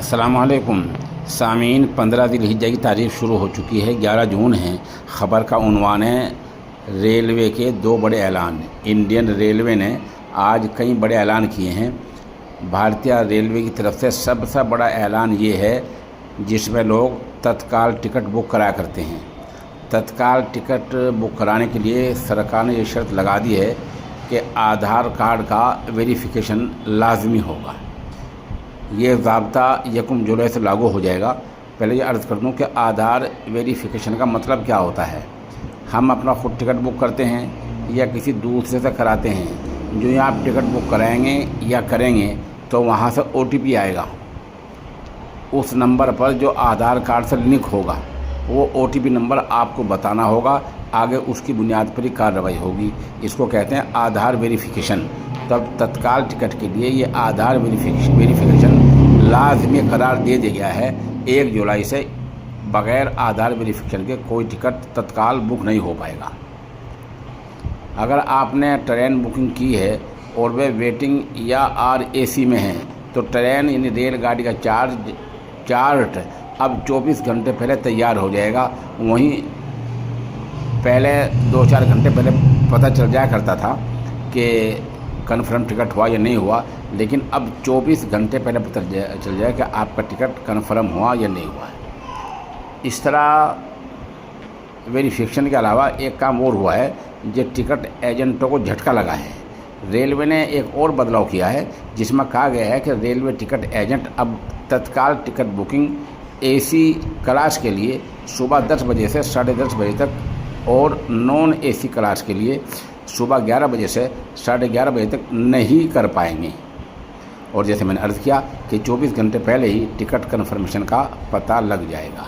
अस्सलामुअलैकुम सामीन। 15 ज़िलहिज्जा की तारीख़ शुरू हो चुकी है, 11 जून है। ख़बर का उन्वान है रेलवे के 2 बड़े ऐलान। इंडियन रेलवे ने आज कई बड़े ऐलान किए हैं। भारतीय रेलवे की तरफ से सबसे बड़ा ऐलान ये है जिसमें लोग तत्काल टिकट बुक कराया करते हैं। तत्काल टिकट बुक कराने के लिए सरकार ने ये शर्त लगा दी है कि आधार कार्ड का वेरिफिकेशन लाजमी होगा। ये ज़ाब्ता 1 जुलाई से लागू हो जाएगा। पहले ये अर्ज़ कर दूँ कि आधार वेरिफिकेशन का मतलब क्या होता है। हम अपना खुद टिकट बुक करते हैं या किसी दूसरे से कराते हैं। जो यहाँ आप टिकट बुक कराएंगे या करेंगे तो वहाँ से OTP आएगा। उस नंबर पर जो आधार कार्ड से लिंक होगा वो OTP नंबर आपको बताना होगा। आगे उसकी बुनियाद पर ही कार्रवाई होगी। इसको कहते हैं आधार वेरिफिकेशन। तब तत्काल टिकट के लिए ये आधार वेरिफिकेशन लाजमी करार दे दिया गया है। 1 जुलाई से बग़ैर आधार वेरिफिकेशन के कोई टिकट तत्काल बुक नहीं हो पाएगा। अगर आपने ट्रेन बुकिंग की है और वे वेटिंग या RAC में हैं तो ट्रेन यानी रेलगाड़ी का चार्ट अब 24 घंटे पहले तैयार हो जाएगा। वहीं पहले 2-4 घंटे पहले पता चल जाया करता था कि कन्फर्म टिकट हुआ या नहीं हुआ, लेकिन अब 24 घंटे पहले पता चल जाए कि आपका टिकट कन्फर्म हुआ या नहीं हुआ। इस तरह वेरिफिकेशन के अलावा एक काम और हुआ है जो टिकट एजेंटों को झटका लगा है। रेलवे ने एक और बदलाव किया है जिसमें कहा गया है कि रेलवे टिकट एजेंट अब तत्काल टिकट बुकिंग AC क्लास के लिए सुबह 10 बजे से 10:30 बजे तक और नॉन AC क्लास के लिए सुबह 11 बजे से 11:30 बजे तक नहीं कर पाएंगे। और जैसे मैंने अर्ज़ किया कि 24 घंटे पहले ही टिकट कन्फर्मेशन का पता लग जाएगा।